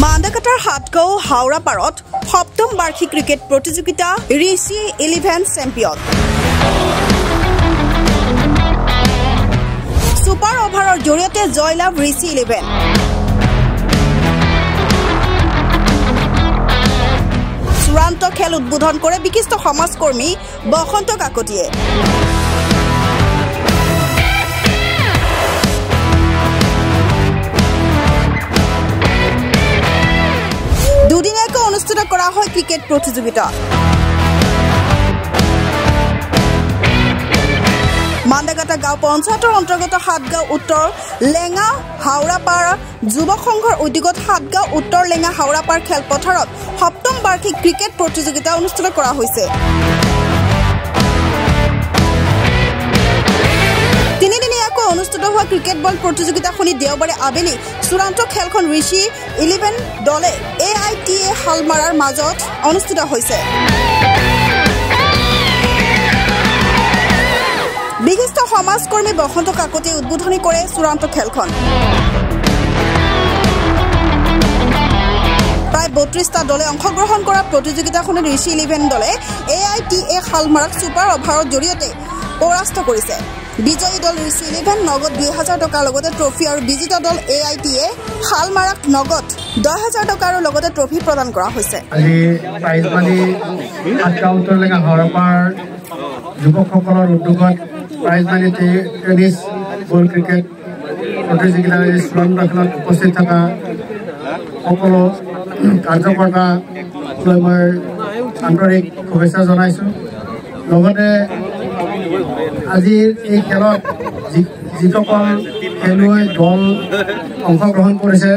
মান্দাকাটাৰ হাটগাঁও হাওৰা পাৰত সপ্তম বাৰ্ষিক ক্ৰিকেট প্ৰতিযোগিতা ঋষি 11 চেম্পিয়ন সুপাৰ অভাৰৰ জৰিয়তে জয়লাভ ঋষি 11 চূড়ান্ত খেল উদ্বোধন কৰে বিশিষ্ট সমাজকৰ্মী বসন্ত কাকতিয়ে দুদিনীয়াকৈ অনুষ্ঠিত কৰা হয় ক্ৰিকেট প্ৰতিযোগিতা মান্দাকাটা গাঁও পঞ্চায়তৰ অন্তৰ্গত হাটগাঁও উত্তৰ লেঙা হাওৰাপাৰ যুৱ সংঘৰ উদ্যোগত হাটগাঁও উত্তৰ লেঙা হাওৰাপাৰ খেলপথাৰত সপ্তম বাৰ্ষিক ক্ৰিকেট প্ৰতিযোগিতা অনুষ্ঠিত কৰা হৈছে তিনিদিনীয়াকৈ অনুষ্ঠিত হোৱা ক্ৰিকেট বল প্ৰতিযোগিতাখনি দেওবাৰে আবেলি চূড়ান্ত খেলখন ঋষি 11 দলে AITA হালমাৰাৰ মাজত অনুষ্ঠিত হৈছে বিশিষ্ট সমাজকৰ্মী বসন্ত কাকতিয়ে উদ্বোধনী কৰে চূড়ান্ত খেলখন প্ৰায় 32টা দলে অংশগ্ৰহণ কৰা প্ৰতিযোগিতাখনত ঋষি 11 দলে AITA হালমাৰাক সুপাৰ অভাৰৰ জৰিয়তে পৰাস্ত কৰিছে বিজয়ী দল ঋষি 11 নগদ 2000 টকাৰ লগতে ট্ৰফি আৰু বিজেতা দল AITA হালমাৰাক নগদ 10000 টকাৰ লগতে ট্ৰফি প্ৰদান কৰা হৈছে আজি প্ৰাইজ মানি হাটগাঁও উত্তৰ লেঙা হাওৰাপাৰ যুৱকসকলৰ উদ্যোগত prize money tennis ball cricket প্ৰতিযোগিতাৰ চূড়ান্ত খেলত উপস্থিত থকা সকলো কাৰ্যকৰ্তালৈ মই আন্তৰিক শুভেচ্ছা জনাইছোঁ লগতে আজিৰ এই খেলত যিসকল খেলুৱৈ দল অংশগ্ৰহণ কৰিছে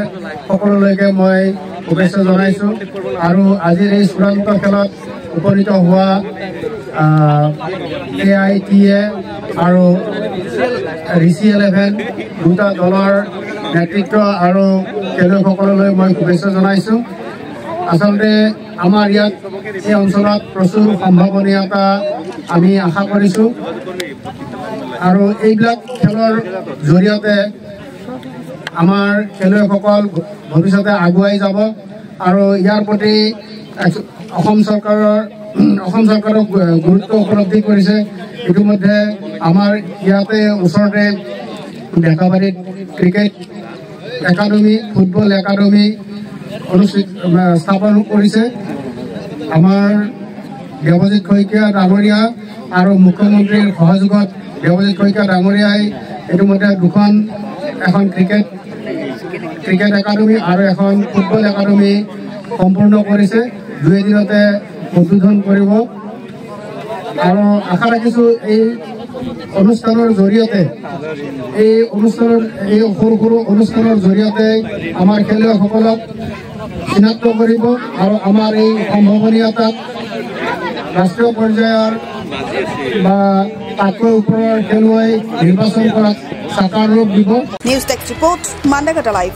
সকলোলৈকে মই শুভেচ্ছা জনাইছোঁ আৰু আজিৰ এই চূড়ান্ত খেলত উপনীত হোৱা AITA আৰু ঋষি 11 দুটা দলৰ নেতৃত্ব আৰু খেলুৱৈসকললৈ মই শুভেচ্ছা জনাইছোঁ আচলতে আমাৰ ইয়াত এই অঞ্চলত প্ৰচুৰ সম্ভাৱনীয়তা আমি আশা কৰিছোঁ আৰু এইবিলাক খেলৰ জৰিয়তে আমাৰ খেলুৱৈসকল ভৱিষ্যতে আগুৱাই যাব আৰু ইয়াৰ প্ৰতি অসম চৰকাৰৰ গুৰুত্ব উপলব্ধি কৰিছে ইতিমধ্যে আমাৰ ইয়াতে ওচৰতে বেকাবাৰীত ক্ৰিকেট একাডেমি ফুটবল একাডেমি স্থাপন কৰিছে আমাৰ দেৱজিৎ শইকীয়া ডাঙৰীয়া আৰু মুখ্যমন্ত্ৰীৰ সহযোগত দেৱজিৎ শইকীয়া ডাঙৰীয়াই ইতিমধ্যে এখন ক্ৰিকেট একাডেমি আৰু এখন ফুটবল একাডেমি সম্পূৰ্ণ কৰিছে দুই দিনতে উদ্বোধন কৰিব আৰু আশা ৰাখিছোঁ এই অনুষ্ঠানৰ জৰিয়তে এই সৰু সৰু অনুষ্ঠানৰ জৰিয়তে আমাৰ খেলুৱৈসকলক চিনাক্ত কৰিব আৰু আমাৰ এই সম্ভাৱনীয়তাক ৰাষ্ট্ৰীয় পৰ্যায়ৰ বা তাতকৈ ওপৰৰ খেলুৱৈ নিৰ্বাচন কৰাত সাকাৰ ৰূপ দিব news desk report Mandakata live